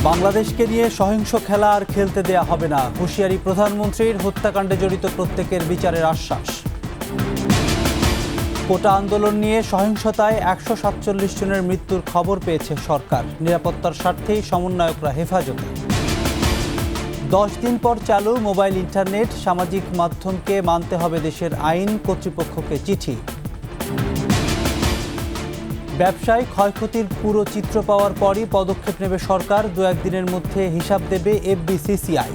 বাংলাদেশকে নিয়ে সহিংস খেলা আর খেলতে দেয়া হবে না, হুঁশিয়ারি প্রধানমন্ত্রীর। হত্যাকাণ্ডে জড়িত প্রত্যেকের বিচারের আশ্বাস। কোটা আন্দোলন নিয়ে সহিংসতায় ১৪৭ জনের মৃত্যুর খবর পেয়েছে সরকার। নিরাপত্তার স্বার্থেই সমন্বয়করা হেফাজতে। ১০ দিন পর চালু মোবাইল ইন্টারনেট, সামাজিক মাধ্যমকে মানতে হবে দেশের আইন, কর্তৃপক্ষকে চিঠি। ব্যবসায় ক্ষয়ক্ষতির পুরো চিত্র পাওয়ার পরই পদক্ষেপ নেবে সরকার, ২-১ দিনের মধ্যে হিসাব দেবে এফবিসিসিআই।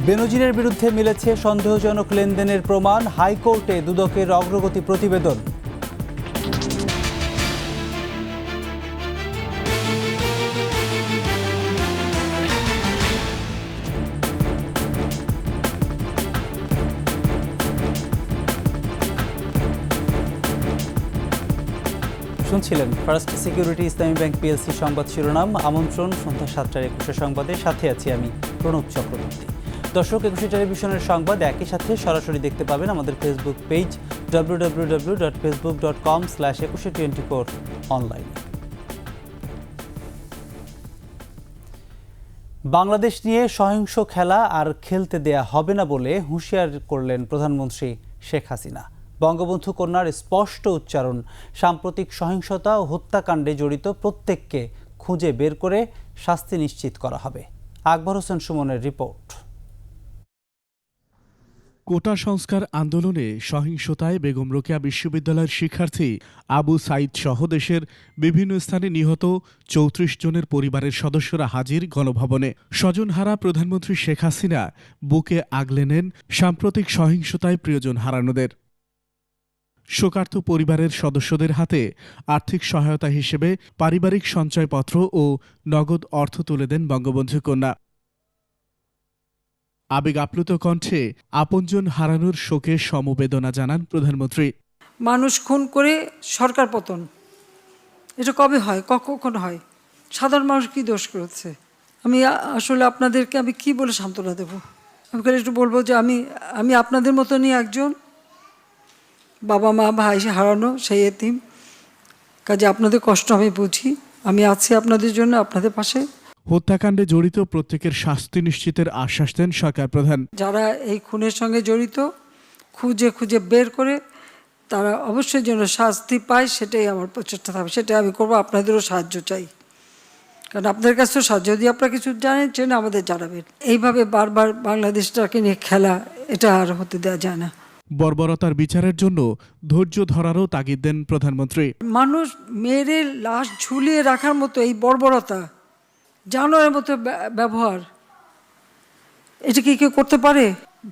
বেনজিরের বিরুদ্ধে মিলেছে সন্দেহজনক লেনদেনের প্রমাণ, হাইকোর্টে দুদকের অগ্রগতি প্রতিবেদন। শুনছিলেন ফার্স্ট সিকিউরিটি ইসলামী ব্যাংক পিএলসি সংবাদ শিরোনাম। আমন্ত্রণ সন্ধ্যা ৭টার ২১ সংবাদে, সাথে আছি আমি প্রণব চক্রবর্তী। দর্শক, ২১ টেলিভিশনের সংবাদ একই সাথে সরাসরি দেখতে পাবেন আমাদের Facebook page www.facebook.com/2124 online. Bangladesh নিয়ে সহিংস খেলা আর খেলতে দেয়া হবে না বলে হুঁশিয়ার করলেন প্রধানমন্ত্রী শেখ হাসিনা। বঙ্গবন্ধু কন্যার স্পষ্ট উচ্চারণ, সাম্প্রতিক সহিংসতা ও হত্যাকাণ্ডে জড়িত প্রত্যেককে খুঁজে বের করে শাস্তি নিশ্চিত করা হবে। আকবর হোসেন সুমনের রিপোর্ট। কোটা সংস্কার আন্দোলনে সহিংসতায় বেগম রোকেয়া বিশ্ববিদ্যালয়ের শিক্ষার্থী আবু সাইদ সহ দেশের বিভিন্ন স্থানে নিহত ৩৪ জনের পরিবারের সদস্যরা হাজির গণভবনে। স্বজনহারা প্রধানমন্ত্রী শেখ হাসিনা বুকে আগলে নেন সাম্প্রতিক সহিংসতায় প্রিয়জন হারানোদের। শোকার্ত পরিবারের সদস্যদের হাতে আর্থিক সহায়তা হিসেবে পারিবারিক সঞ্চয়পত্র ও নগদ অর্থ তুলে দেন বঙ্গবন্ধু কন্যা। আবেগ আপ্লুত কণ্ঠে আপনজন হারানোর শোকে সমবেদনা জানান প্রধানমন্ত্রী। মানুষ খুন করে সরকার পতন, এটা কবে হয়, কখন হয়? সাধারণ মানুষ কি দোষ করেছে? আমি আসলে আপনাদেরকে আমি কি বলে সান্ত্বনা দেব? আমি একটু বলবো যে আমি আপনাদের মতনই একজন, বাবা মা ভাই হারানো সেই এতিম। কাজে আপনাদের কষ্ট আমি বুঝি, আমি আছি আপনাদের জন্য, আপনাদের পাশে। হত্যাকাণ্ডে জড়িত প্রত্যেকের শাস্তি নিশ্চিতের আশ্বাস দেন সরকার প্রধান। যারা এই খুনের সঙ্গে জড়িত খুঁজে খুঁজে বের করে তারা অবশ্যই যেন শাস্তি পায়, সেটাই আমার প্রচেষ্টা থাকবে, সেটাই আমি করবো। আপনাদেরও সাহায্য চাই, কারণ আপনাদের কাছেও সাহায্য, যদি আপনারা কিছু জানেন চেনে আমাদের জানাবেন। এইভাবে বারবার বাংলাদেশটাকে নিয়ে খেলা, এটা আর হতে দেওয়া যায় না। বর্বরতার বিচারের জন্য ধৈর্য ধরারও তাগিদ দেন প্রধানমন্ত্রী। মানুষ মেরে লাশ ঝুলিয়ে রাখার মতো এই বর্বরতা, জানোয়ারের মতো ব্যবহার, এটা কি কেউ করতে পারে?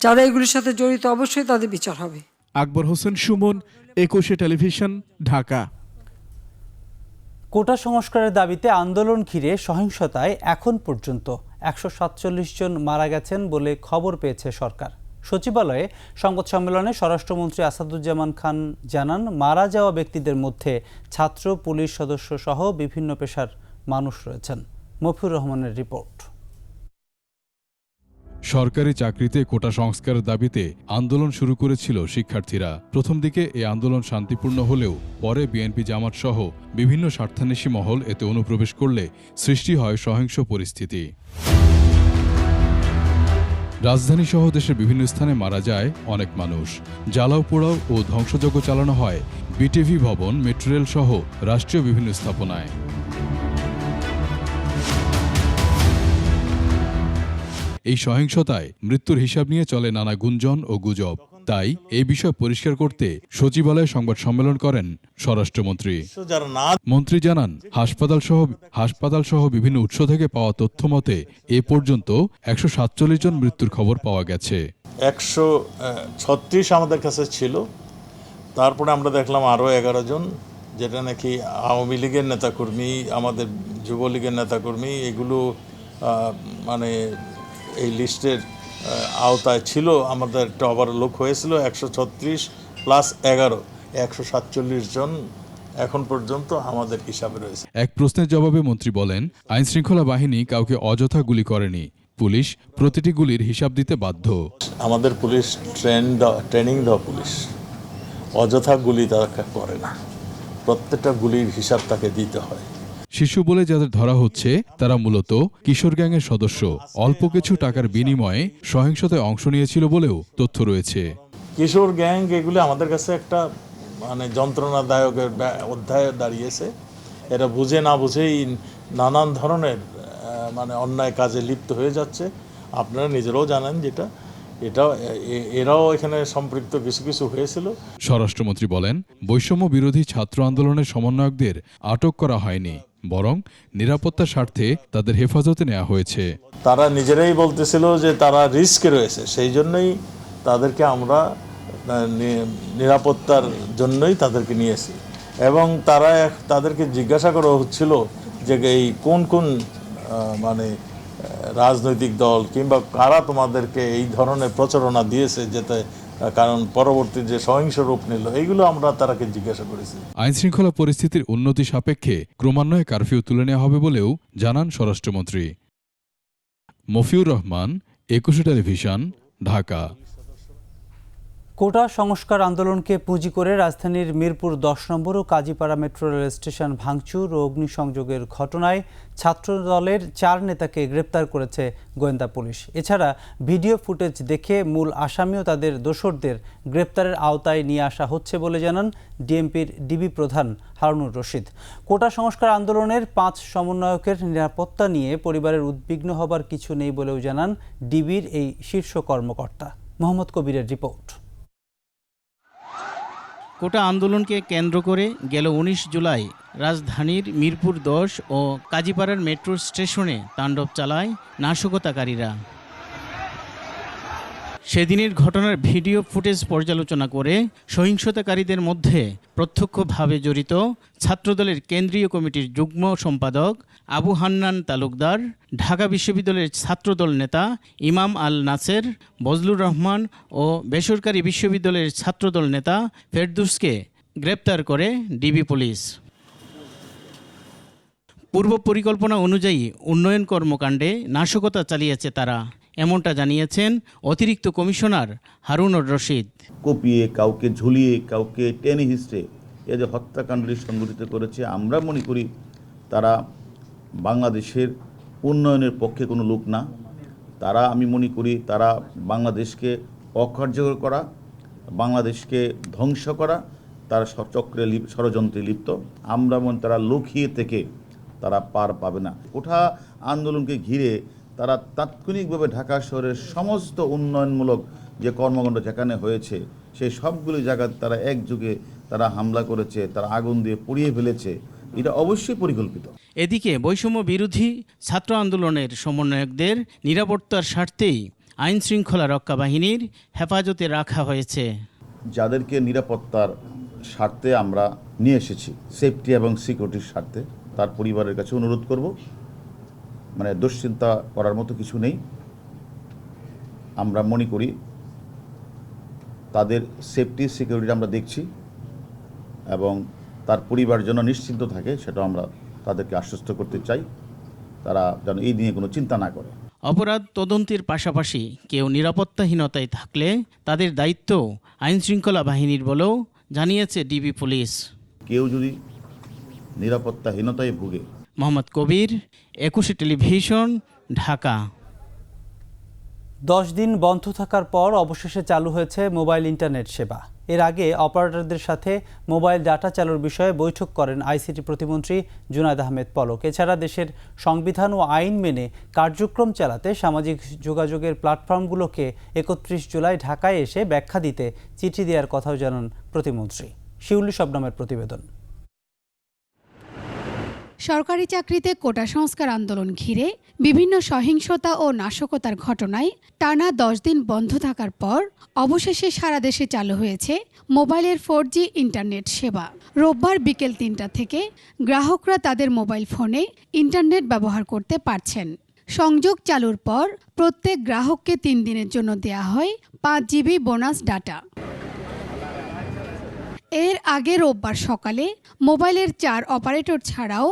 যারা এগুলির সাথে জড়িত অবশ্যই তাদের বিচার হবে। আকবর হোসেন সুমন, ২১ টেলিভিশন, ঢাকা। কোটা সংস্কারের দাবিতে আন্দোলন ঘিরে সহিংসতায় এখন পর্যন্ত ১৪৭ জন মারা গেছেন বলে খবর পেয়েছে সরকার। সচিবালয়ে সংবাদ সম্মেলনে স্বরাষ্ট্রমন্ত্রী আসাদুজ্জামান খান জানান, মারা যাওয়া ব্যক্তিদের মধ্যে ছাত্র, পুলিশ সদস্য সহ বিভিন্ন পেশার মানুষ রয়েছেন। মফিউর রহমানের রিপোর্ট। সরকারি চাকরিতে কোটা সংস্কারের দাবিতে আন্দোলন শুরু করেছিল শিক্ষার্থীরা। প্রথম দিকে এই আন্দোলন শান্তিপূর্ণ হলেও পরে বিএনপি জামাত সহ বিভিন্ন স্বার্থান্বেষী মহল এতে অনুপ্রবেশ করলে সৃষ্টি হয় সহিংস পরিস্থিতি। রাজধানী সহ দেশের বিভিন্ন স্থানে মারা যায় অনেক মানুষ। জ্বালাও পোড়াও ও ধ্বংসযজ্ঞ চালানো হয় বিটিভি ভবন, মেট্রো রেল সহ রাষ্ট্রীয় বিভিন্ন স্থাপনায়। এই সহিংসতায় মৃত্যুর হিসাব নিয়ে চলে নানা গুঞ্জন ও গুজব। তাই এই বিষয় পরিষ্কার করতে সচিবালয়ে সংবাদ সম্মেলন করেন স্বরাষ্ট্রমন্ত্রী। মন্ত্রী জানান, হাসপাতাল সহ বিভিন্ন উৎস থেকে পাওয়া তথ্য মতে এ পর্যন্ত ১৪৭ জন মৃত্যুর খবর পাওয়া গেছে। ১৩৬ আমাদের কাছে ছিল, তারপরে আমরা দেখলাম আরও ১১ জন, যেটা নাকি আওয়ামী লীগের নেতাকর্মী, আমাদের যুবলীগের নেতাকর্মী, এগুলো মানে এই লিস্টের আওতায় ছিল। আমাদের একটা ওভারলোক হয়েছিল ১৩৬ প্লাস ১১, ১৪৭ জন এখন পর্যন্ত আমাদের হিসাবে রয়েছে। এক প্রশ্নের জবাবে মন্ত্রী বলেন, আইনশৃঙ্খলা বাহিনী কাউকে অযথা গুলি করেনি, পুলিশ প্রতিটি গুলির হিসাব দিতে বাধ্য। আমাদের পুলিশ ট্রেনিং দেওয়া পুলিশ, অযথা গুলি তারা করে না, প্রত্যেকটা গুলির হিসাব তাকে দিতে হয়। শিশু বলে যাদের ধরা হচ্ছে তারা মূলত কিশোর গ্যাংয়ের সদস্য। অল্প কিছু টাকার বিনিময়ে সহিংসতায় অংশ নিয়েছিল বলেও তথ্য রয়েছে। কিশোর গ্যাং এগুলো আমাদের কাছে একটা যন্ত্রণাদায়কের অধ্যায়ে দাঁড়িয়েছে। এরা বুঝে না বুঝেই নানান ধরনের অন্যায় কাজে লিপ্ত হয়ে যাচ্ছে। আপনারা নিজেরাও জানেন এরাও এখানে সম্পৃক্ত কিছু কিছু হয়েছিল। স্বরাষ্ট্রমন্ত্রী বলেন, বৈষম্য বিরোধী ছাত্র আন্দোলনের সমন্বয়কদের আটক করা হয়নি, বরং নিরাপত্তার স্বার্থে তাদের হেফাজতে নেওয়া হয়েছে। তারা নিজেরাই বলতেছিল যে তারা রিস্কে রয়েছে, সেই জন্যই তাদেরকে আমরা নিরাপত্তার জন্যই তাদেরকে নিয়েছি। এবং তাদেরকে জিজ্ঞাসা করা হচ্ছিল যে এই কোন কোন রাজনৈতিক দল কিংবা কারা তোমাদেরকে এই ধরনের প্রচারণা দিয়েছে, যেতে কারণ পরবর্তী যে সহিংস রূপ নিল, এইগুলো আমরা তারাকে জিজ্ঞাসা করেছি। আইনশৃঙ্খলা পরিস্থিতির উন্নতি সাপেক্ষে ক্রমান্বয়ে কারফিউ তুলে নেওয়া হবে বলেও জানান স্বরাষ্ট্রমন্ত্রী। মফিউর রহমান, 21 টেলিভিশন, ঢাকা। কোটা সংস্কার আন্দোলনকে পুঁজি করে রাজধানীর মিরপুর 10 নম্বর ও কাজীপাড়া মেট্রো রেল স্টেশন ভাঙচুর ও অগ্নিসংযোগের ঘটনায় ছাত্রদলের 4 নেতাকে গ্রেপ্তার করেছে গোয়েন্দা পুলিশ। এছাড়া ভিডিও ফুটেজ দেখে মূল আসামি ও তাদের দোসরদের গ্রেপ্তারের আওতায় নিয়ে আসা হচ্ছে বলে জানান ডিএমপির ডিবি প্রধান হারুনুর রশিদ। কোটা সংস্কার আন্দোলনের 5 সমন্বয়কের নিরাপত্তা নিয়ে পরিবারের উদ্বিগ্ন হবার কিছু নেই বলেও জানান ডিবির এই শীর্ষ কর্মকর্তা। মোহাম্মদ কবিরের রিপোর্ট। কোটা আন্দোলনকে কেন্দ্র করে গেল 19 জুলাই রাজধানীর মিরপুর 10 ও কাজীপাড়ার মেট্রো স্টেশনে তাণ্ডব চালায় নাশকতাকারীরা। সেদিনের ঘটনার ভিডিও ফুটেজ পর্যালোচনা করে সহিংসতাকারীদের মধ্যে প্রত্যক্ষভাবে জড়িত ছাত্রদলের কেন্দ্রীয় কমিটির যুগ্ম সম্পাদক আবু হান্নান তালুকদার, ঢাকা বিশ্ববিদ্যালয়ের ছাত্রদল নেতা ইমাম আল নাসের, বজলুর রহমান ও বেসরকারি বিশ্ববিদ্যালয়ের ছাত্রদল নেতা ফেরদৌসকে গ্রেপ্তার করে ডিবি পুলিশ। পূর্ব পরিকল্পনা অনুযায়ী উন্নয়ন কর্মকাণ্ডে নাশকতা চালিয়েছে তারা, এমনটা জানিয়েছেন অতিরিক্ত কমিশনার হারুনুর রশিদ। কপিয়ে, কাউকে ঝুলিয়ে, কাউকে টেনে হিস্টে এই যে হত্যাকাণ্ডটি সংঘটিত করেছে, আমরা মনে করি তারা বাংলাদেশের উন্নয়নের পক্ষে কোনো লোক না। আমি মনে করি তারা বাংলাদেশকে অকার্যকর করা, বাংলাদেশকে ধ্বংস করা, তারা চক্রে ষড়যন্ত্রে লিপ্ত। আমরা মনে তারা লুকিয়ে থেকে তারা পার পাবে না। কোটা আন্দোলনকে ঘিরে তারা তাৎক্ষণিকভাবে ঢাকা শহরের সমস্ত উন্নয়নমূলক যে কর্মকাণ্ড যেখানে হয়েছে সেই সবগুলো জায়গায় তারা একযোগে তারা হামলা করেছে, তারা আগুন দিয়ে পুড়িয়ে ফেলেছে। এটা অবশ্যই পরিকল্পিত। এদিকে বৈষম্য বিরোধী ছাত্র আন্দোলনের সমন্বয়কদের নিরাপত্তার স্বার্থেই আইন শৃঙ্খলা রক্ষা বাহিনীর হেফাজতে রাখা হয়েছে। যাদেরকে নিরাপত্তার স্বার্থে আমরা নিয়ে এসেছি, সেফটি এবং সিকিউরিটির স্বার্থে, তার পরিবারের কাছে অনুরোধ করব, দুশ্চিন্তা করার মতো কিছু নেই। আমরা মনে করি তাদের সেফটি সিকিউরিটি আমরা দেখছি এবং তার পরিবার যেন নিশ্চিন্ত থাকে সেটা আমরা তাদেরকে আশ্বস্ত করতে চাই। তারা যেন এই নিয়ে কোনো চিন্তা না করে। অপরাধ তদন্তের পাশাপাশি কেউ নিরাপত্তাহীনতায় থাকলে তাদের দায়িত্ব আইনশৃঙ্খলা বাহিনীর বলেও জানিয়েছে ডিবি পুলিশ। কেউ যদি নিরাপত্তাহীনতায় ভুগে। মোহাম্মদ কবির, 21 টেলিভিশন, ঢাকা। 10 দিন বন্ধ থাকার পর অবশেষে চালু হয়েছে মোবাইল ইন্টারনেট সেবা। এর আগে অপারেটরদের সাথে মোবাইল ডাটা চালুর বিষয়ে বৈঠক করেন আইসিটি প্রতিমন্ত্রী জুনায়েদ আহমেদ পলক। এছাড়া দেশের সংবিধান ও আইন মেনে কার্যক্রম চালাতে সামাজিক যোগাযোগের প্ল্যাটফর্মগুলোকে 31 জুলাই ঢাকায় এসে ব্যাখ্যা দিতে চিঠি দেওয়ার কথাও জানান প্রতিমন্ত্রী। শিউলি শবনমের প্রতিবেদন। সরকারি চাকরিতে কোটা সংস্কার আন্দোলন ঘিরে বিভিন্ন সহিংসতা ও নাশকতার ঘটনায় টানা 10 দিন বন্ধ থাকার পর অবশেষে সারা দেশে চালু হয়েছে মোবাইলের 4G ইন্টারনেট সেবা। রোববার বিকেল 3টা থেকে গ্রাহকরা তাদের মোবাইল ফোনে ইন্টারনেট ব্যবহার করতে পারছেন। সংযোগ চালুর পর প্রত্যেক গ্রাহককে 3 দিনের জন্য দেয়া হয় 5 GB বোনাস ডাটা। এর আগে রোববার সকালে মোবাইলের 4 অপারেটর ছাড়াও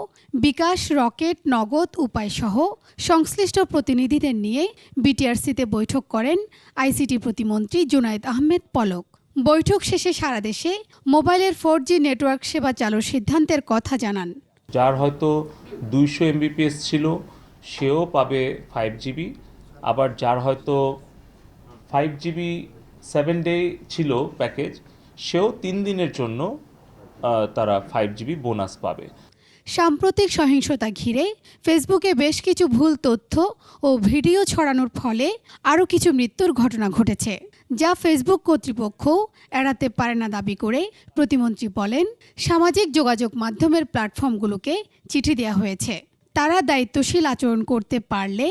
বিকাশ, রকেট, নগদ, উপায়সহ সংশ্লিষ্ট প্রতিনিধিদের নিয়ে বিটিআরসিতে বৈঠক করেন আইসিটি প্রতিমন্ত্রী জুনায়েদ আহমেদ পলক। বৈঠক শেষে সারা দেশে মোবাইলের 4G নেটওয়ার্ক সেবা চালুর সিদ্ধান্তের কথা জানান যার হয়তো 200 MBPS ছিল সেও পাবে 5GB, আবার যার হয়তো 5GB 7 ডে ছিল প্যাকেজ সেও 3 দিনের জন্য তারা 5GB বোনাস পাবে। সাম্প্রতিক সহিংসতা ঘিরে ফেসবুকে বেশ কিছু ভুল তথ্য ও ভিডিও ছড়ানোর ফলে আরও কিছু মৃত্যুর ঘটনা ঘটেছে, যা ফেসবুক কর্তৃপক্ষ এড়াতে পারে না দাবি করে প্রতিমন্ত্রী বলেন, সামাজিক যোগাযোগ মাধ্যমের প্ল্যাটফর্মগুলোকে চিঠি দেওয়া হয়েছে। তারা দায়িত্বশীল আচরণ করতে পারলে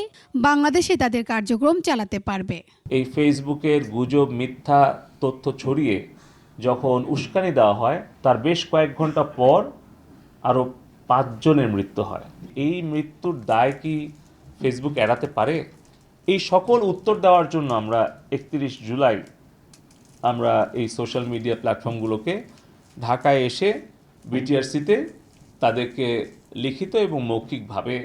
বাংলাদেশে তাদের কার্যক্রম চালাতে পারবে। এই ফেসবুকের গুজব মিথ্যা তথ্য ছড়িয়ে যখন উস্কানি দেওয়া হয় তার বেশ কয়েক ঘন্টা পর আরও 5 জনের মৃত্যু হয়। এই মৃত্যুর দায় কি ফেসবুক এড়াতে পারে? এই সকল উত্তর দেওয়ার জন্য আমরা 31 জুলাই আমরা এই সোশ্যাল মিডিয়া প্ল্যাটফর্মগুলোকে ঢাকায় এসে বিটিআরসিতে তাদেরকে লিখিত এবং মৌখিকভাবে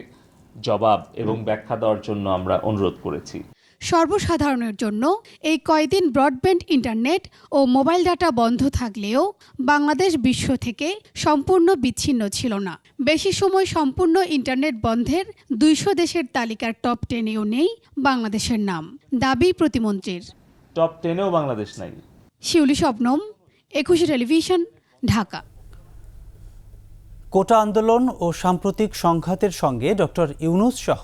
জবাব এবং ব্যাখ্যা দেওয়ার জন্য আমরা অনুরোধ করেছি। সর্বসাধারণের জন্য এই কয়দিন ব্রডব্যান্ড ইন্টারনেট ও মোবাইল ডাটা বন্ধ থাকলেও বাংলাদেশ বিশ্ব থেকে সম্পূর্ণ বিচ্ছিন্ন ছিল না। বেশি সময় সম্পূর্ণ ইন্টারনেট বন্ধের 200 দেশের তালিকার টপ 10-এও নেই বাংলাদেশের নাম, দাবি প্রতিমন্ত্রীর। টপ 10-এও বাংলাদেশ নাই। শিউলি শবনম, 21 টেলিভিশন, ঢাকা। কোটা আন্দোলন ও সাম্প্রতিক সংঘাতের সঙ্গে ডক্টর ইউনূস সহ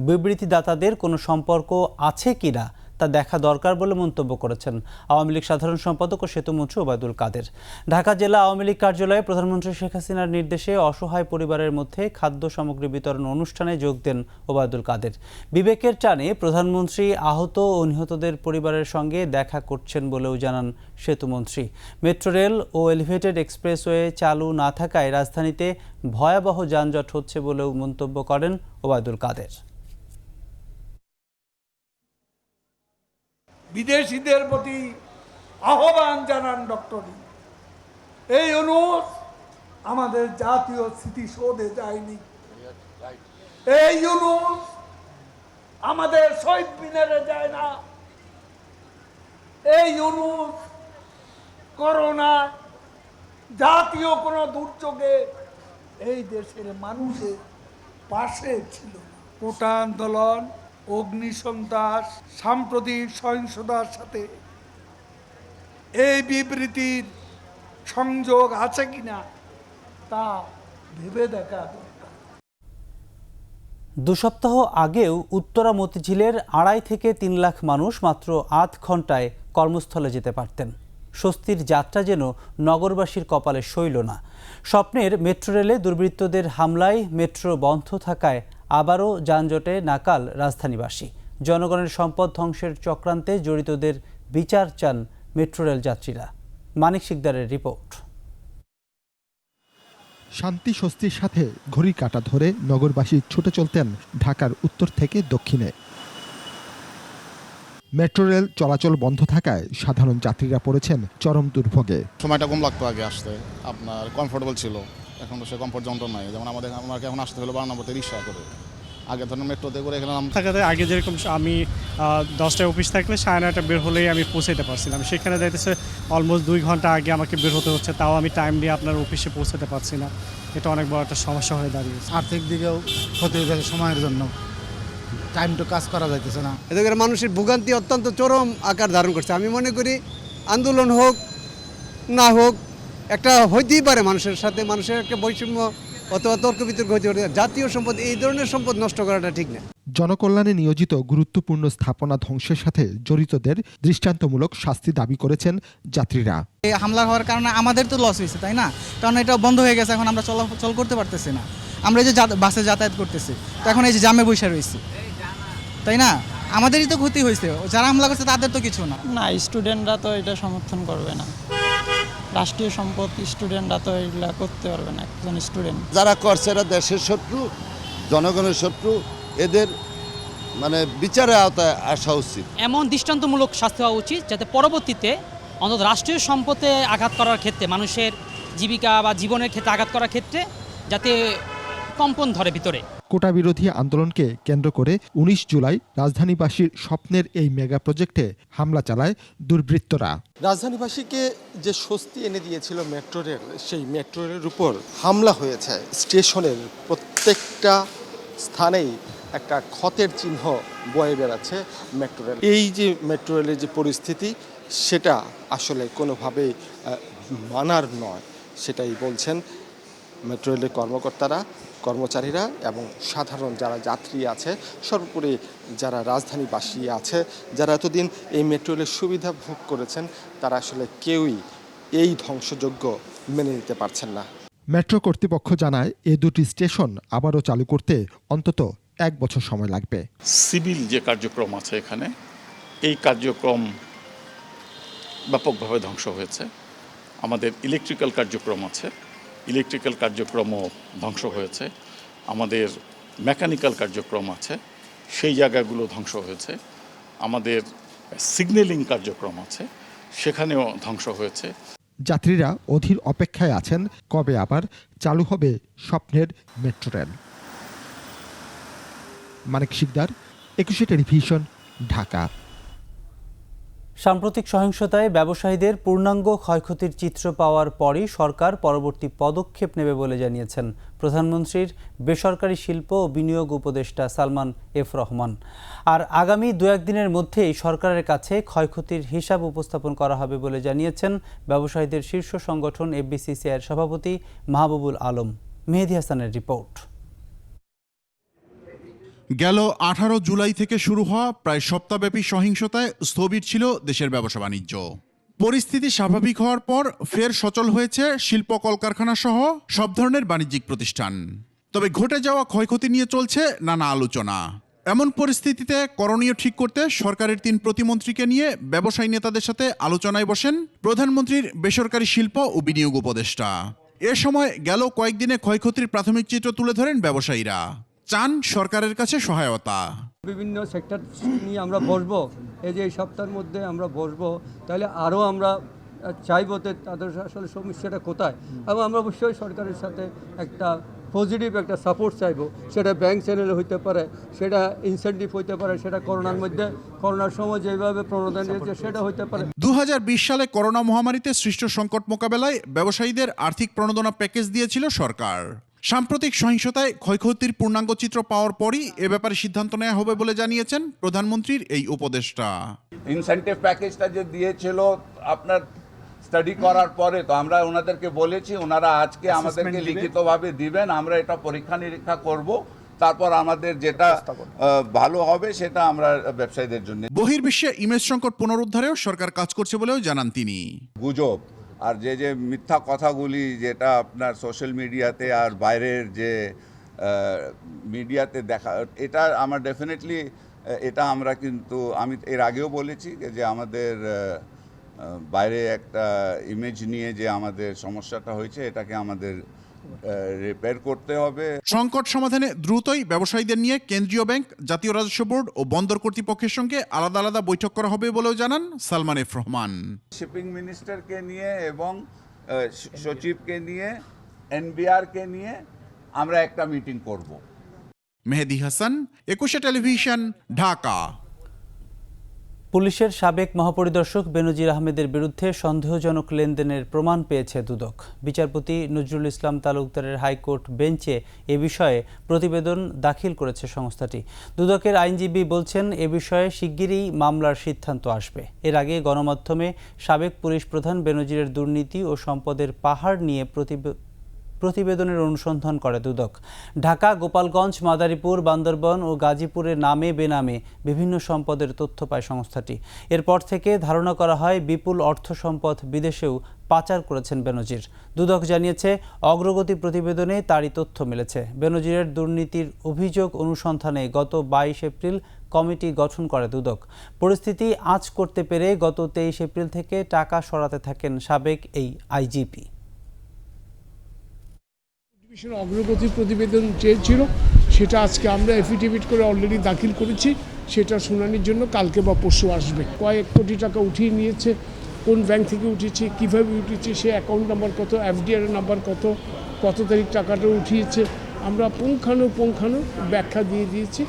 বিবৃতিদাতাদের কোনো সম্পর্ক আছে কিনা তা দেখা দরকার বলে মন্তব্য করেছেন আওয়ামী লীগ সাধারণ সম্পাদক ও সেতুমন্ত্রী ওবায়দুল কাদের। ঢাকা জেলা আওয়ামী লীগ কার্যালয়ে প্রধানমন্ত্রী শেখ হাসিনার নির্দেশে অসহায় পরিবারের মধ্যে খাদ্য সামগ্রী বিতরণ অনুষ্ঠানে যোগ দেন ওবায়দুল কাদের। বিবেকের টানে প্রধানমন্ত্রী আহত ও নিহতদের পরিবারের সঙ্গে দেখা করছেন বলেও জানান সেতুমন্ত্রী। মেট্রো রেল ও এলিভেটেড এক্সপ্রেসওয়ে চালু না থাকায় রাজধানীতে ভয়াবহ যানজট হচ্ছে বলেও মন্তব্য করেন ওবায়দুল কাদের। বিদেশিদের প্রতি আহ্বান জানান ডক্টর। এই ইউনূস আমাদের জাতীয় স্মৃতিসৌধে যায়নি, এই ইউনূস আমাদের শহীদ মিনারে যায় না, এই ইউনূস করোনা জাতীয় কোনো দুর্যোগে এই দেশের মানুষের পাশে ছিল। কোটা আন্দোলন, অগ্নিসন্ত্রাস, সাম্প্রতিক সহিংসতার সাথে এই বিবৃতির সংযোগ আছে কিনা তা ভেবে দেখা দরকার। 2 সপ্তাহ আগেও উত্তরা মতিঝিলের 2.5 থেকে 3 লাখ মানুষ মাত্র 8 ঘন্টায় কর্মস্থলে যেতে পারতেন। স্বস্তির যাত্রা যেন নগরবাসীর কপালে সইল না। স্বপ্নের মেট্রো রেলে দুর্বৃত্তদের হামলায় মেট্রো বন্ধ থাকায় আবারও যানজটে নাকাল রাজধানীবাসী। জনগণের সম্পদ ধ্বংসের চক্রান্তে জড়িতদের বিচার চান মেট্রো রেল যাত্রীরা। মানিক শিকদারের রিপোর্ট। শান্তি স্বস্তির সাথে ঘড়ি কাঁটা ধরে নগরবাসী ছুটে চলতেন ঢাকার উত্তর থেকে দক্ষিণে। মেট্রো রেল চলাচল বন্ধ থাকায় সাধারণ যাত্রীরা পড়েছেন চরম দুর্ভোগে। সময়টা কম লাগতো আগে আসতে, আপনার কমফোর্টেবল ছিল, এখন তো সে কমফোর্ট জোনটা নাই। যেমন আমাকে এখন আসতে হলো 12 নম্বরে রিক্সা করে, আগে ধরুন মেট্রোতে করে গেলাম। আগে যেরকম আমি 10টায় অফিস থাকলে 9:30 বের হলেই আমি পৌঁছাতে পারছিলাম, সেখানে যাইতেছে অলমোস্ট 2 ঘন্টা আগে আমাকে বের হতে হচ্ছে, তাও আমি টাইম দিয়ে আপনার অফিসে পৌঁছাতে পারছি না। এটা অনেক বড় একটা সমস্যা হয়ে দাঁড়িয়েছে। আর্থিক দিকেও ক্ষতি হয়ে গেছে, সময়ের জন্য টাইম তো কাজ করা যাইতেছে না। এতে করে মানুষের ভোগান্তি অত্যন্ত চরম আকার ধারণ করছে। আমি মনে করি আন্দোলন হোক না হোক একটা হইতেই পারে, মানুষের সাথে মানুষের একটা বৈষম্য অথবা তর্ক বিতর্ক হইতে পারে। জাতীয় সম্পদ, এই ধরনের সম্পদ নষ্ট করাটা ঠিক না। জনকল্যাণে নিয়োজিত গুরুত্বপূর্ণ স্থাপনা ধ্বংসের সাথে জড়িতদের দৃষ্টান্তমূলক শাস্তি দাবি করেছেন যাত্রীরা। এই হামলা হওয়ার কারণে আমাদের তো লস হয়েছে, তাই না? কারণ এটা বন্ধ হয়ে গেছে, এখন আমরা চলাচল করতে পারতেছি না। আমরা এই যে বাসে যাতায়াত করতেছি, তো এখন এই যে জামে বসে রয়েছি, তাই না? আমাদেরই তো ক্ষতি হয়েছে, যারা হামলা করছে তাদের তো কিছু না। না, স্টুডেন্টরা তো এটা সমর্থন করবে না। রাষ্ট্রীয় সম্পদ, স্টুডেন্টরা তো এগুলা করতে পারবে না। একজন স্টুডেন্ট যারা করছে এরা দেশের শত্রু, জনগণের শত্রু, এদের মানে বিচারের আওতায় আসা উচিত। এমন দৃষ্টান্তমূলক শাস্তি হওয়া উচিত যাতে পরবর্তীতে অন্তত রাষ্ট্রীয় সম্পদে আঘাত করার ক্ষেত্রে, মানুষের জীবিকা বা জীবনের ক্ষেত্রে আঘাত করার ক্ষেত্রে যাতে কম্পন ধরে ভিতরে। কোটা বিরোধী আন্দোলনকে কেন্দ্র করে ১৯ জুলাই রাজধানীবাসীর স্বপ্নের এই মেগা প্রজেক্টে হামলা চালায় দুর্বৃত্তরা। রাজধানীবাসীকে যে স্বস্তি এনে দিয়েছিল মেট্রো রেল, সেই মেট্রো রেলের উপর হামলা হয়েছে। স্টেশনের প্রত্যেকটা স্থানেই একটা ক্ষতের চিহ্ন বয়ে বেড়াচ্ছে মেট্রো রেল। এই যে মেট্রো রেলের যে পরিস্থিতি, সেটা আসলে কোনোভাবেই মানার নয়, সেটাই বলছেন মেট্রো রেলের কর্মকর্তারা, কর্মচারীরা এবং সাধারণ যারা যাত্রী আছে, সর্বোপরি যারা রাজধানীবাসী আছে, যারা এতদিন এই মেট্রো রেলের সুবিধা ভোগ করেছেন, তারা আসলে কেউই এই ধ্বংসযজ্ঞ মেনে নিতে পারছেন না। মেট্রো কর্তৃপক্ষ জানায় এই দুটি স্টেশন আবারও চালু করতে অন্তত 1 বছর সময় লাগবে। সিভিল যে কার্যক্রম আছে এখানে, এই কার্যক্রম ব্যাপকভাবে ধ্বংস হয়েছে। আমাদের ইলেকট্রিক্যাল কার্যক্রম আছে, ইলেকট্রিক্যাল কার্যক্রমও ধ্বংস হয়েছে। আমাদের মেকানিক্যাল কার্যক্রম আছে, সেই জায়গাগুলো ধ্বংস হয়েছে। আমাদের সিগন্যালিং কার্যক্রম আছে, সেখানেও ধ্বংস হয়েছে। যাত্রীরা অধীর অপেক্ষায় আছেন কবে আবার চালু হবে স্বপ্নের মেট্রো রেল। মানিক শিকদার, 21 টেলিভিশন, ঢাকা। সাম্প্রতিক সহিংসতায় ব্যবসায়ীদের পূর্ণাঙ্গ ক্ষয়ক্ষতির চিত্র পাওয়ার পরই সরকার পরবর্তী পদক্ষেপ নেবে বলে জানিয়েছেন প্রধানমন্ত্রীর বেসরকারি শিল্প ও বিনিয়োগ উপদেষ্টা সালমান এফ রহমান। আর আগামী 2-1 দিনের মধ্যেই সরকারের কাছে ক্ষয়ক্ষতির হিসাব উপস্থাপন করা হবে বলে জানিয়েছেন ব্যবসায়ীদের শীর্ষ সংগঠন এফবিসিসিআইয়ের সভাপতি মাহবুবুল আলম। মেহেদী হাসানের রিপোর্ট। গেল 18 জুলাই থেকে শুরু হওয়া প্রায় সপ্তাহব্যাপী সহিংসতায় স্থবির ছিল দেশের ব্যবসা বাণিজ্য। পরিস্থিতি স্বাভাবিক হওয়ার পর ফের সচল হয়েছে শিল্প কলকারখানা সহ সব ধরনের বাণিজ্যিক প্রতিষ্ঠান। তবে ঘটে যাওয়া ক্ষয়ক্ষতি নিয়ে চলছে নানা আলোচনা। এমন পরিস্থিতিতে করণীয় ঠিক করতে সরকারের 3 প্রতিমন্ত্রীকে নিয়ে ব্যবসায়ী নেতাদের সাথে আলোচনায় বসেন প্রধানমন্ত্রীর বেসরকারি শিল্প ও বিনিয়োগ উপদেষ্টা। এ সময় গেল কয়েকদিনে ক্ষয়ক্ষতির প্রাথমিক চিত্র তুলে ধরেন ব্যবসায়ীরা, চান সরকারের কাছে সহায়তা। বিভিন্ন সেক্টর নিয়ে আমরা বসবো, এই যে এই সপ্তাহের মধ্যে আমরা বসবো, তাহলে আরও আমরা চাইবো তাদের আসলে সমস্যাটা কোথায়, এবং আমরা অবশ্যই সরকারের সাথে একটা পজিটিভ একটা সাপোর্ট চাইবো। সেটা ব্যাংক চ্যানেলে হইতে পারে, সেটা ইনসেন্টিভ হইতে পারে, সেটা করোনার সময় যেভাবে প্রণোদন দিয়েছে সেটা হইতে পারে। 2020 সালে করোনা মহামারীতে সৃষ্ট সংকট মোকাবেলায় ব্যবসায়ীদের আর্থিক প্রণোদনা প্যাকেজ দিয়েছিল সরকার। সাম্প্রতিক সহিংসতায় ক্ষয়ক্ষতির পূর্ণাঙ্গ চিত্র পাওয়ার পরই এ ব্যাপারে সিদ্ধান্ত নেওয়া হবে বলে জানিয়েছেন প্রধানমন্ত্রীর এই উপদেষ্টা। ইনসেন্টিভ প্যাকেজটা যে দিয়েছিল আপনার স্টাডি করার পরে, তো আমরা ওনাদেরকে বলেছি, ওনারা আজকে আমাদেরকে লিখিতভাবে দিবেন, আমরা এটা পরীক্ষা নিরীক্ষা করব, তারপর আমাদের যেটা ভালো হবে সেটা আমরা ব্যবসায়ীদের জন্য। বহির্বিশ্বে ইমেজ সংকট পুনরুদ্ধারেও সরকার কাজ করছে বলেও জানান তিনি। গুজব আর যে মিথ্যা কথাগুলি যেটা আপনার সোশ্যাল মিডিয়াতে আর বাইরের যে মিডিয়াতে দেখা, এটা আমার ডেফিনেটলি এটা আমরা কিন্তু আমি এর আগেও বলেছি যে আমাদের বাইরে একটা ইমেজ নিয়ে যে আমাদের সমস্যাটা হয়েছে, এটাকে আমাদের রিপেয়ার করতে হবে। সংকট সমাধানে দ্রুতই ব্যবসায়ীদের নিয়ে কেন্দ্রীয় ব্যাংক, জাতীয় রাজস্ব বোর্ড ও বন্দর কর্তৃপক্ষের সঙ্গে আলাদা আলাদা বৈঠক করা হবে বলেও জানান সালমান এফ রহমান। শিপিং মিনিস্টারকে নিয়ে এবং সচিবকে নিয়ে, এনবিআরকে নিয়ে আমরা একটা মিটিং করব। মেহেদী হাসান, 21 টেলিভিশন, ঢাকা। পুলিশের সাবেক মহাপরিদর্শক বেনজির আহমেদের বিরুদ্ধে সন্দেহজনক লেনদেনের প্রমাণ পেয়েছে দুদক। বিচারপতি নজরুল ইসলাম তালুকদারের হাইকোর্ট বেঞ্চে এ বিষয়ে প্রতিবেদন দাখিল করেছে সংস্থাটি। দুদকের আইনজীবী বলছেন, এ বিষয়ে শিগগিরই মামলার সিদ্ধান্ত আসবে। এর আগে গণমাধ্যমে সাবেক পুলিশ প্রধান বেনজিরের দুর্নীতি ও সম্পদের পাহাড় নিয়ে প্রতিবেদনের অনুসন্ধান করে দুদক। ঢাকা, গোপালগঞ্জ, মাদারীপুর, বান্দরবান ও গাজীপুরের নামে বেনামে বিভিন্ন সম্পদের তথ্য পায় সংস্থাটি। এরপর থেকে ধারণা করা হয় বিপুল অর্থ সম্পদ বিদেশেও পাচার করেছেন বেনজির। দুদক জানিয়েছে, অগ্রগতি প্রতিবেদনে তারই তথ্য মিলেছে। বেনজিরের দুর্নীতির অভিযোগ অনুসন্ধানে গত 22 এপ্রিল কমিটি গঠন করে দুদক। পরিস্থিতি আঁচ করতে পেরে গত 23 এপ্রিল থেকে টাকা সরাতে থাকেন সাবেক এই আইজিপি। অগ্রগতি প্রতিবেদন চেয়েছিল, সেটা আজকে আমরা এফিডেভিট করে অলরেডি দাখিল করেছি। সেটা শুনানির জন্য কালকে বা পরশু আসবে। কয়েক কোটি টাকা উঠিয়ে নিয়েছে, কোন ব্যাংক থেকে উঠেছে, কীভাবে উঠেছে, সে অ্যাকাউন্ট নাম্বার কত, এফডিআর নাম্বার কত, কত তারিখ টাকাটা উঠিয়েছে, আমরা পুঙ্খানু ব্যাখ্যা দিয়ে দিয়েছি।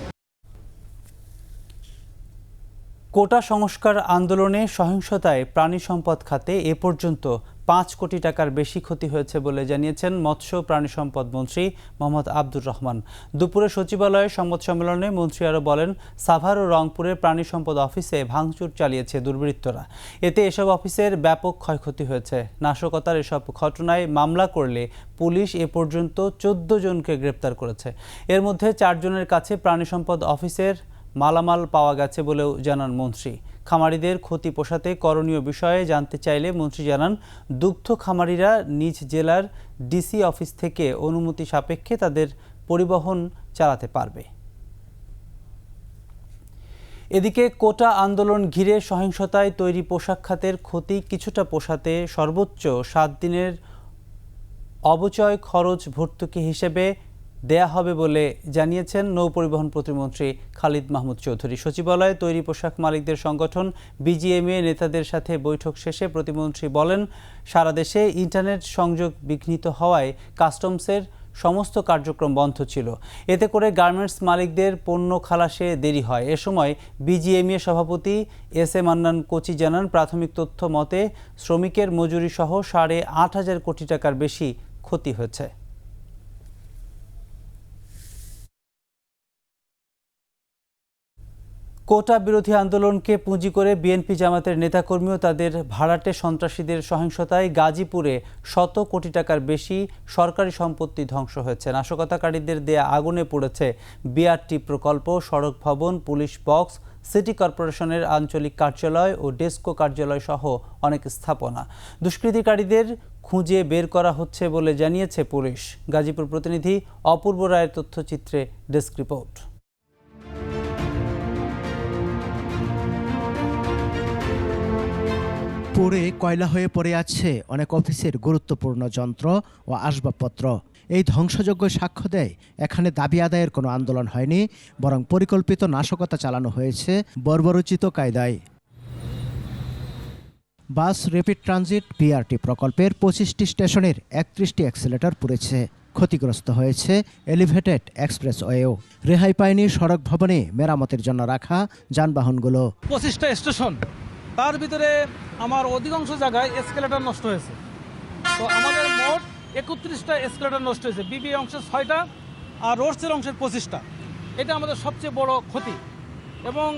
কোটা সংস্কার আন্দোলনে সহিংসতায় প্রাণী সম্পদ খাতে এ পর্যন্ত 5 কোটি টাকার বেশি ক্ষতি হয়েছে বলে জানিয়েছেন মৎস্য প্রাণী সম্পদ মন্ত্রী মোহাম্মদ আব্দুর রহমান। দুপুরে সচিবালয়ে সংবাদ সম্মেলনে মন্ত্রী আরও বলেন, সাভার ও রংপুরের প্রাণী সম্পদ অফিসে ভাঙচুর চালিয়েছে দুর্বৃত্তরা। এতে এসব অফিসের ব্যাপক ক্ষয়ক্ষতি হয়েছে। নাশকতার এসব ঘটনায় মামলা করলে পুলিশ এ পর্যন্ত 14 জনকে গ্রেপ্তার করেছে। এর মধ্যে 4 জনের কাছে প্রাণী সম্পদ অফিসের মালামাল পাওয়া গেছে বলেও জানান মন্ত্রী। খামারিদের ক্ষতি পোষাতে করণীয় বিষয়ে জানতে চাইলে মন্ত্রী জানান, দুগ্ধ খামারিরা নিজ জেলার ডিসি অফিস থেকে অনুমতি সাপেক্ষে তাদের পরিবহন চালাতে পারবে। এদিকে কোটা আন্দোলন ঘিরে সহিংসতায় তৈরি পোশাক খাতের ক্ষতি কিছুটা পোষাতে সর্বোচ্চ 7 দিনের অবচয় খরচ ভর্তুকি হিসেবে দেয়া হবে বলে জানিয়েছেন নৌপরিবহন প্রতিমন্ত্রী খালিদ মাহমুদ চৌধুরী। সচিবালয়ে তৈরি পোশাক মালিকদের সংগঠন বিজিএমএ নেতাদের সাথে বৈঠক শেষে প্রতিমন্ত্রী বলেন, সারা দেশে ইন্টারনেট সংযোগ বিঘ্নিত হওয়ায় কাস্টমসের সমস্ত কার্যক্রম বন্ধ ছিল। এতে করে গার্মেন্টস মালিকদের পণ্য খালাসে দেরি হয়। এ সময় বিজিএমএ সভাপতি এস এ মান্নান কোচি জানান, প্রাথমিক তথ্য মতে শ্রমিকের মজুরি সহ 8.5 কোটি টাকার বেশি ক্ষতি হয়েছে। কোটা বিরোধী আন্দোলনকে পুঁজি করে বিএনপি জামাতের নেতাকর্মী ও তাদের ভাড়াটে সন্ত্রাসীদের সহিংসতায় গাজীপুরে 100 কোটি টাকার বেশি সরকারি সম্পত্তি ধ্বংস হয়েছে। নাশকতাকারীদের দেয়া আগুনে পড়েছে বিআরটি প্রকল্প, সড়ক ভবন, পুলিশ বক্স, সিটি কর্পোরেশনের আঞ্চলিক কার্যালয় ও ডেস্কো কার্যালয় সহ অনেক স্থাপনা। দুষ্কৃতিকারীদের খুঁজে বের করা হচ্ছে বলে জানিয়েছে পুলিশ। গাজীপুর প্রতিনিধি অপূর্ব রায়ের তথ্যচিত্রে ডেস্ক রিপোর্ট। পুড়ে কয়লা হয়ে পড়ে আছে অনেক অফিসের গুরুত্বপূর্ণ যন্ত্র ও আসবাবপত্র। এই ধ্বংসযজ্ঞ সাক্ষ্য দেয় এখানে দাবি আদায়ের কোনো আন্দোলন হয়নি, বরং পরিকল্পিত নাশকতা চালানো হয়েছে বর্বরোচিত কায়দায়। বাস র্যাপিড ট্রানজিট বিআরটি প্রকল্পের 25টি স্টেশনের 31টি অ্যাক্সিলেটর পুড়েছে। ক্ষতিগ্রস্ত হয়েছে এলিভেটেড এক্সপ্রেসওয়েও। রেহাই পায়নি সড়ক ভবনে মেরামতের জন্য রাখা যানবাহনগুলো। 25টা স্টেশন, তার ভিতরে আমার অধিকাংশ জায়গায় এসকেলেটর নষ্ট হয়েছে। তো আমাদের মোট 31টা এসকেলেটর নষ্ট হয়েছে, বিবি অংশের 6টা আর রোডসের অংশের 25টা। এটা আমাদের সবচেয়ে বড় ক্ষতি এবং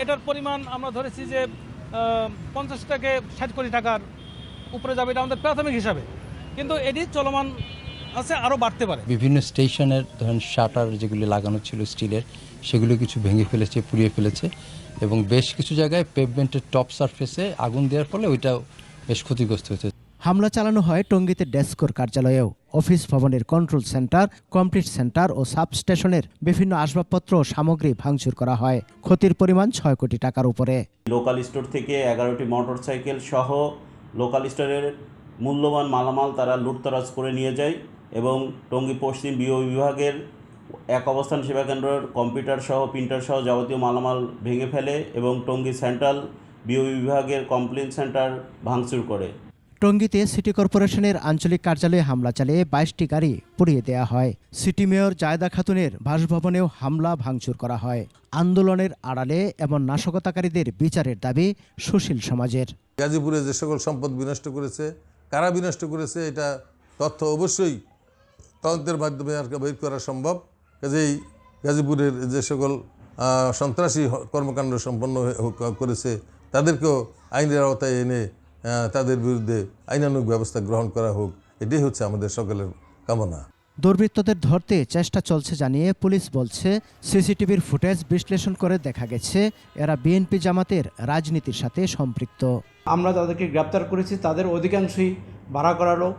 এটার পরিমাণ আমরা ধরেছি যে 50 থেকে 60 কোটি টাকার উপরে যাবে, এটা আমাদের প্রাথমিক হিসাবে, কিন্তু এটি চলমান আছে, আরও বাড়তে পারে। বিভিন্ন স্টেশনের ধরেন শাটার যেগুলি লাগানো ছিল স্টিলের, সেগুলো কিছু ভেঙে ফেলেছে, পুড়িয়ে ফেলেছে এবং বেশ কিছু জায়গায় পেভমেন্টের টপ সারফেসে আগুন দেওয়ার ফলে ওইটাও বেশ ক্ষতিগ্রস্ত হয়েছে। হামলা চালানো হয় টঙ্গীতে ডেস্কোর কার্যালয়েও। অফিস ভবনের কন্ট্রোল সেন্টার, কমপ্লিট সেন্টার ও সাবস্টেশনের বিভিন্ন আসবাবপত্র ও সামগ্রী ভাঙচুর করা হয়। ক্ষতির পরিমাণ 6 কোটি টাকার উপরে। লোকাল স্টোর থেকে 11টি মোটরসাইকেল সহ লোকাল স্টোরের মূল্যবান মালামাল তারা লুটতরাজ করে নিয়ে যায় এবং টঙ্গী পশ্চিম বিও বিভাগের এক অবস্থান সেবা কেন্দ্রের কম্পিউটার সহ প্রিন্টার সহ যাবতীয় মালামাল ভেঙে ফেলে এবং টঙ্গী সেন্ট্রাল বিও বিভাগের কমপ্লেন সেন্টার ভাঙচুর করে। টঙ্গীতে সিটি কর্পোরেশনের আঞ্চলিক কার্যালয়ে হামলা চালিয়ে 22টি গাড়ি পুড়িয়ে দেওয়া হয়। সিটি মেয়র জায়দা খাতুনের বাসভবনেও হামলা ভাঙচুর করা হয়। আন্দোলনের আড়ালে এমন নাশকতাকারীদের বিচারের দাবি সুশীল সমাজের। গাজীপুরে যে সকল সম্পদ বিনষ্ট করেছে, কারা বিনষ্ট করেছে, এটা তথ্য অবশ্যই তদন্তের মাধ্যমে আর বের করা সম্ভব। কাজেই গাজীপুরের যে সকল সন্ত্রাসী কর্মকাণ্ড সম্পন্ন করেছে তাদেরকেও আইনের আওতায় এনে তাদের বিরুদ্ধে আইনানুগ ব্যবস্থা গ্রহণ করা হোক, এটাই হচ্ছে আমাদের সকলের কামনা। দুর্বৃত্তদের ধরতে চেষ্টা চলছে জানিয়ে পুলিশ বলছে, সিসিটিভির ফুটেজ বিশ্লেষণ করে দেখা গেছে এরা বিএনপি জামাতের রাজনীতির সাথে সম্পৃক্ত। আমরা তাদেরকে গ্রেপ্তার করেছি, তাদের অধিকাংশই ভাড়া করা লোক,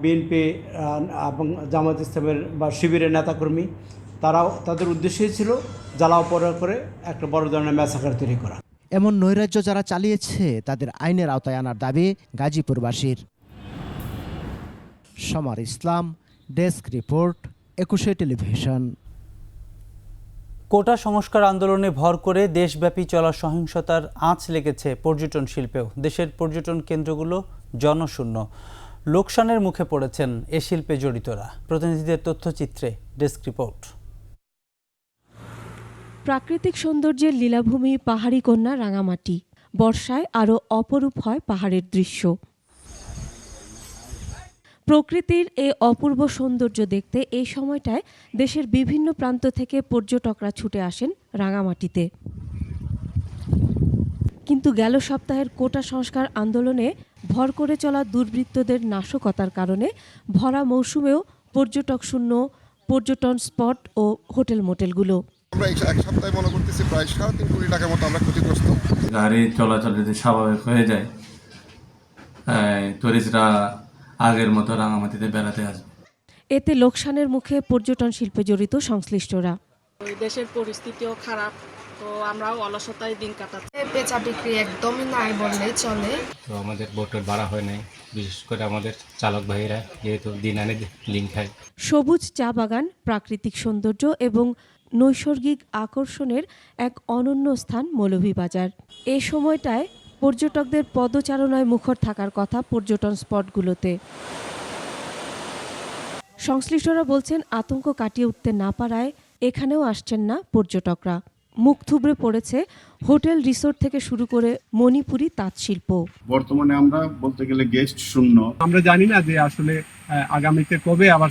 বিএনপি এবং জামাত ইসলামের বা শিবিরের নেতাকর্মী। তারাও তাদের উদ্দেশ্যই ছিল জ্বালাও পোড়া করে একটা বড় ধরনের ম্যাসাকার তৈরি করা। এমন নৈরাজ্য যারা চালিয়েছে তাদের আইনের আওতায় আনার দাবি গাজীপুরবাসীর। সমার ইসলাম, ডেস্ক রিপোর্ট, 21 টেলিভিশন। কোটা সংস্কার আন্দোলনে ভর করে দেশব্যাপী চলা সহিংসতার আঁচ লেগেছে পর্যটন শিল্পেও। দেশের পর্যটন কেন্দ্রগুলো জনশূন্য। লোকসানের মুখে পড়েছেন এ শিল্পে জড়িতরা। প্রতিনিধিদের তথ্যচিত্রে ডেস্ক রিপোর্ট। প্রাকৃতিক সৌন্দর্যের লীলাভূমি পাহাড়ি কন্যা রাঙামাটি। বর্ষায় আরও অপরূপ হয় পাহাড়ের দৃশ্য। প্রকৃতির এই অপূর্ব সৌন্দর্য দেখতে এই সময়টায় দেশের বিভিন্ন প্রান্ত থেকে পর্যটকরা ছুটে আসেন রাঙামাটিতে। কিন্তু গেল সপ্তাহের কোটা সংস্কার আন্দোলনে ভর করে চলা দুর্বৃত্তদের নাশকতার কারণে ভরা মৌসুমেও পর্যটক শূন্য পর্যটন স্পট ও হোটেল মোটেলগুলো। আমরা এক সপ্তাহে মনে করতেছি প্রায় 3.5 কোটি টাকার মতো আমরা ক্ষতিগ্রস্ত। গাড়ি চলাচল যদি স্বাভাবিক হয়ে যায়, টুরিস্টরা আগের মতো রাঙামাটিতে বেড়াতে আসবে। এতে লোকসানের মুখে পর্যটন শিল্পে জড়িত সংশ্লিষ্টরা। দেশের পরিস্থিতিও খারাপ, তো আমরাও অলসতায় দিন কাটাচ্ছি। বেচা বিক্রি একদমই নাই বললেই চলে। তো আমাদের বোটের ভাড়া হয় নাই, বিশেষ করে আমাদের চালক ভাইরা যেহেতু দিন আনে দিন খায়। সবুজ চা বাগান, প্রাকৃতিক সৌন্দর্য এবং নৈসর্গিক আকর্ষণের এক অনন্য স্থান মৌলভীবাজার। এই সময়টায় পর্যটকদের পদচারণায় মুখর থাকার কথা পর্যটন স্পটগুলোতে। সংশ্লিষ্টরা বলছেন, আতঙ্ক কাটিয়ে উঠতে না পারায় এখানেও আসছেন না পর্যটকরা। মুখ থুবড়ে পড়েছে হোটেল, রিসোর্ট থেকে শুরু করে মণিপুরি তাঁতশিল্প। বর্তমানে আমরা বলতে গেলে গেস্ট শূন্য। আমরা জানি না যে আসলে আগামীতে কবে আবার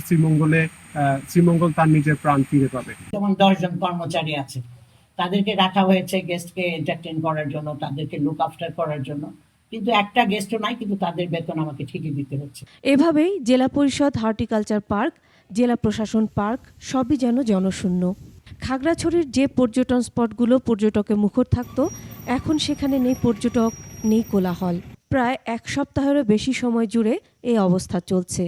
শ্রীমঙ্গল তার নিজের প্রাণ ফিরে পাবে। যেমন 10 জন কর্মচারী আছে, তাদেরকে রাখা হয়েছে গেস্টকে এন্টারটেইন করার জন্য, তাদেরকে লুক আফটার করার জন্য, কিন্তু একটা গেস্টও নাই, কিন্তু তাদের বেতন আমাকে ঠিকই দিতে হচ্ছে। এভাবেই জেলা পরিষদ, হর্টিকালচার পার্ক, জেলা প্রশাসন পার্ক সবই যেন জনশূন্য। খাগড়াছড়ির যে পর্যটন স্পটগুলো পর্যটকে মুখর থাকত, এখন সেখানে নেই পর্যটক, নেই কোলাহল। প্রায় এক সপ্তাহেরও বেশি সময় জুড়ে এই অবস্থা চলছে।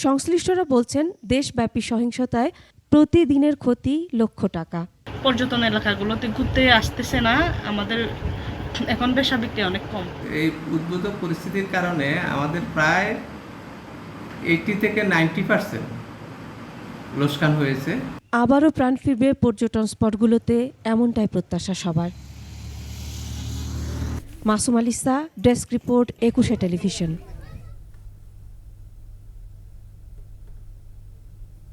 সংশ্লিষ্টরা বলছেন, দেশব্যাপী সহিংসতায় প্রতিদিনের ক্ষতি লক্ষ টাকা। পর্যটন এলাকাগুলোতে ঘুরতে আসতেছে না, আমাদের এখন বেচা বিক্রি অনেক কম। এই উদ্ভূত পরিস্থিতির কারণে আমাদের প্রায় 80 থেকে 90% লোকসান হয়েছে। আবারও প্রাণ ফিরবে পর্যটন স্পটগুলোতে, এমনটাই প্রত্যাশা সবার। Masum আলিসা, desk report, 21 television.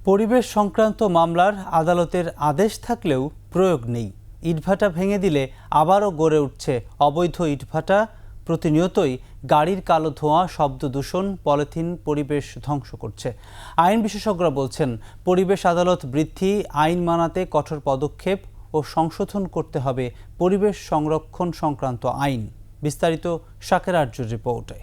পরিবেশ সংক্রান্ত মামলার আদালতের আদেশ থাকলেও প্রয়োগ নেই। ইটভাটা ভেঙে দিলে আবারও গড়ে উঠছে অবৈধ ইটভাটা। প্রতিনিয়তই গাড়ির কালো ধোঁয়া, শব্দ দূষণ, পলিথিন পরিবেশ ধ্বংস করছে। আইন বিশেষজ্ঞরা বলছেন, পরিবেশ আদালত বৃদ্ধি, আইন মানাতে কঠোর পদক্ষেপ ও সংশোধন করতে হবে পরিবেশ সংরক্ষণ সংক্রান্ত আইন। বিস্তারিত শাকের আরজুর রিপোর্টে।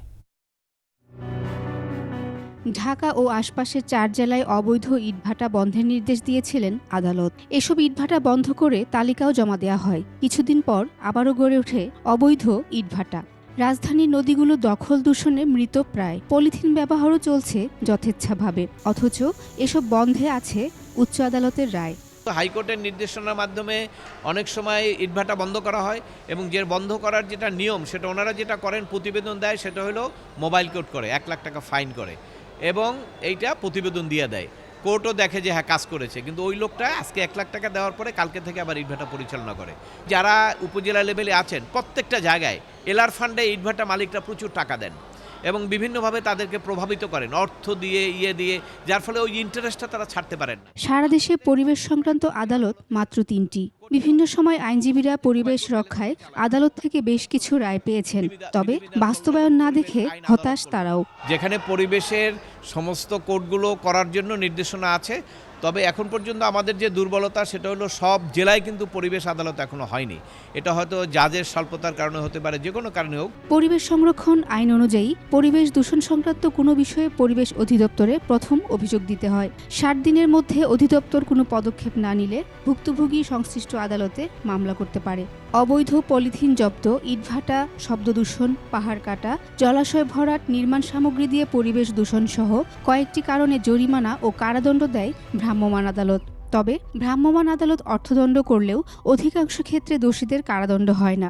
ঢাকা ও আশপাশের 4 জেলায় অবৈধ ইটভাটা বন্ধের নির্দেশ দিয়েছিলেন আদালত। এসব ইটভাটা বন্ধ করে তালিকাও জমা দেওয়া হয়। কিছুদিন পর আবারও গড়ে ওঠে অবৈধ ইটভাটা। রাজধানীর নদীগুলো দখল দূষণে মৃত প্রায়। পলিথিন ব্যবহারও চলছে যথেচ্ছাভাবে, অথচ এসব বন্ধে আছে উচ্চ আদালতের রায়। হাইকোর্টের নির্দেশনার মাধ্যমে অনেক সময় ইটভাটা বন্ধ করা হয়, এবং যে বন্ধ করার যেটা নিয়ম, সেটা ওনারা যেটা করেন, প্রতিবেদন দেয়, সেটা হলো মোবাইল কোর্ট করে 1 লাখ টাকা ফাইন করে, এবং এইটা প্রতিবেদন দিয়ে দেয়। কোর্টও দেখে যে হ্যাঁ কাজ করেছে, কিন্তু ওই লোকটা আজকে 1 লাখ টাকা দেওয়ার পরে কালকে থেকে আবার ইটভাটা পরিচালনা করে। যারা উপজেলা লেভেলে আছেন, প্রত্যেকটা জায়গায় এলআর ফান্ডে ইটভাটা মালিকরা প্রচুর টাকা দেন এবং বিভিন্নভাবে তাদেরকে প্রভাবিত করেন, অর্থ দিয়ে, দিয়ে, যার ফলে ওই ইন্টারেস্টটা তারা ছাড়তে পারেন। সারা দেশে পরিবেশ সংক্রান্ত আদালত মাত্র 3টি। বিভিন্ন সময় আইনজীবীরা পরিবেশ রক্ষায় আদালত থেকে বেশ কিছু রায় পেয়েছেন, তবে বাস্তবায়ন না দেখে হতাশ তারাও। যেখানে পরিবেশের সমস্ত কোডগুলো করার জন্য নির্দেশনা আছে, তবে এখন পর্যন্ত আমাদের যে দুর্বলতা, সেটা হলো সব জেলায় কিন্তু পরিবেশ আদালত এখনো হয়নি। এটা হয়তো জাজের স্বল্পতার কারণে হতে পারে, যে কোনো কারণে হোক। পরিবেশ সংরক্ষণ আইন অনুযায়ী পরিবেশ দূষণ সংক্রান্ত কোনো বিষয়ে পরিবেশ অধিদপ্তরে প্রথম অভিযোগ দিতে হয়। 60 দিনের মধ্যে অধিদপ্তর কোনো পদক্ষেপ না নিলে ভুক্তভোগী সংশ্লিষ্ট আদালতে মামলা করতে পারে। অবৈধ পলিথিন জব্দ, ইটভাটা, শব্দ দূষণ, পাহাড় কাটা, জলাশয় ভরাট, নির্মাণ সামগ্রী দিয়ে পরিবেশ দূষণ সহ কয়েকটি কারণে জরিমানা ও কারাদণ্ড দেয় ভ্রাম্যমাণ আদালত। তবে ভ্রাম্যমাণ আদালত অর্থদণ্ড করলেও অধিকাংশ ক্ষেত্রে দোষীদের কারাদণ্ড হয় না।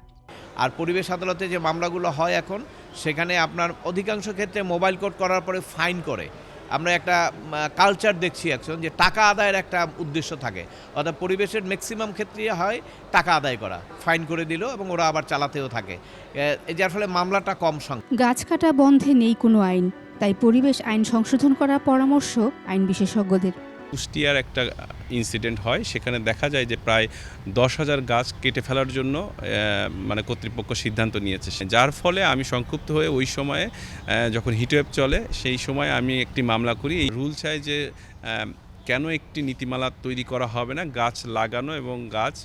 আর পরিবেশ আদালতে যে মামলাগুলো হয় এখন, সেখানে আপনার অধিকাংশ ক্ষেত্রে মোবাইল কোর্ট করার পরে ফাইন করে। আমরা একটা কালচার দেখছি এখন, যে টাকা আদায়ের একটা উদ্দেশ্য থাকে, অর্থাৎ পরিবেশের ম্যাক্সিমাম ক্ষেত্রে হয় টাকা আদায় করা, ফাইন করে দিল এবং ওরা আবার চালাতেও থাকে, যার ফলে মামলাটা কম সংখ্যা। গাছ কাটা বন্ধে নেই কোনো আইন, তাই পরিবেশ আইন সংশোধন করার পরামর্শ আইন বিশেষজ্ঞদের। কুষ্টিয়ার একটা ইনসিডেন্ট হয়, সেখানে দেখা যায় যে প্রায় 10,000 গাছ কেটে ফেলার জন্য মানে কর্তৃপক্ষ সিদ্ধান্ত নিয়েছে, যার ফলে আমি সংক্ষুব্ধ হয়ে ওই সময়ে যখন হিটওয়েভ চলে সেই সময় আমি একটি মামলা করি। এই রুল চাই যে কেন একটি নীতিমালা তৈরি করা হবে না গাছ লাগানো এবং গাছ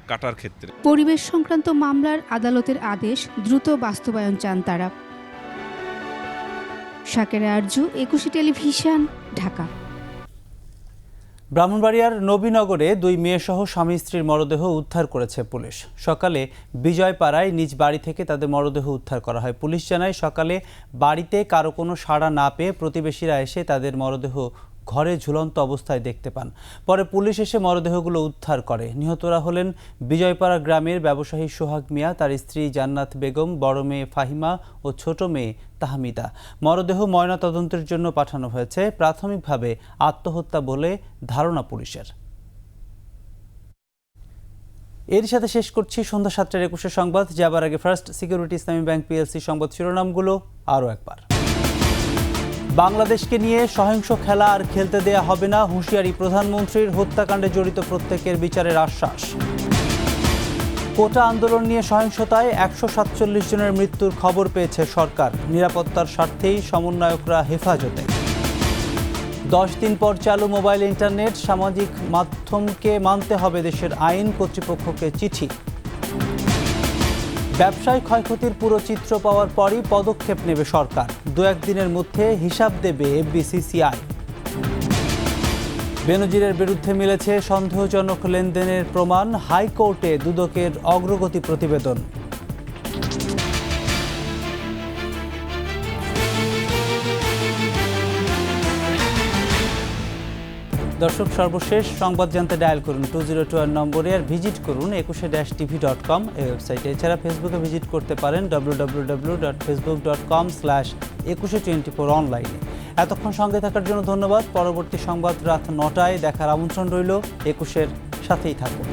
কাটার ক্ষেত্রে। পরিবেশ সংক্রান্ত মামলার আদালতের আদেশ দ্রুত বাস্তবায়ন চান তারা। শাকেরা আরজু, 21 টেলিভিশন, ঢাকা। ব্রাহ্মণবাড়িয়ার নবীনগরে 2 মেয়েসহ স্বামী স্ত্রীর মরদেহ উদ্ধার করেছে পুলিশ। সকালে বিজয়পাড়ায় নিজ বাড়ি থেকে তাদের মরদেহ উদ্ধার করা হয়। পুলিশ জানায় সকালে বাড়িতে কারো কোনো সাড়া না পেয়ে প্রতিবেশীরা এসে তাদের মরদেহ ঘরে ঝুলন্ত অবস্থায় দেখতে পান। পরে পুলিশ এসে মরদেহগুলো উদ্ধার করে। নিহতরা হলেন বিজয়পাড়া গ্রামের ব্যবসায়ী সোহাগ মিয়া, তার স্ত্রী জান্নাত বেগম, বড় মেয়ে ফাহিমা ও ছোট মেয়ে তাহমিদা। মরদেহ ময়নাতদন্তের জন্য পাঠানো হয়েছে। প্রাথমিকভাবে আত্মহত্যা বলে ধারণা পুলিশের। এর সাথে শেষ করছি সন্ধ্যা 7টার 21 সংবাদ। যাবার আগে ফার্স্ট সিকিউরিটি ইসলামী ব্যাংক পিএলসি সংবাদ শিরোনামগুলো আরও একবার। বাংলাদেশকে নিয়ে সহিংস খেলা আর খেলতে দেয়া হবে না, হুঁশিয়ারি প্রধানমন্ত্রীর। হত্যাকাণ্ডে জড়িত প্রত্যেকের বিচারের আশ্বাস। কোটা আন্দোলন নিয়ে সহিংসতায় 147 জনের মৃত্যুর খবর পেয়েছে সরকার। নিরাপত্তার স্বার্থেই সমন্বয়করা হেফাজতে। 10 দিন পর চালু মোবাইল ইন্টারনেট, সামাজিক মাধ্যমকে মানতে হবে দেশের আইন, কর্তৃপক্ষকে চিঠি। ব্যবসায় ক্ষয়ক্ষতির পুরো চিত্র পাওয়ার পরই পদক্ষেপ নেবে সরকার। 2-1 দিনের মধ্যে হিসাব দেবে এফবিসিসিআই। বেনজিরের বিরুদ্ধে মিলেছে সন্দেহজনক লেনদেনের প্রমাণ, হাইকোর্টে দুদকের অগ্রগতি প্রতিবেদন। দর্শক, সর্বশেষ সংবাদ জানতে ডায়াল করুন 202 নম্বরে, আর ভিজিট করুন 21-tv.com এই ওয়েবসাইটে। এছাড়া ফেসবুকে ভিজিট করতে পারেন www.facebook.com/2124 অনলাইনে। এতক্ষণ সঙ্গে থাকার জন্য ধন্যবাদ। পরবর্তী সংবাদ রাত 9টায় দেখার আমন্ত্রণ রইল। 21-এর সাথেই থাকুন।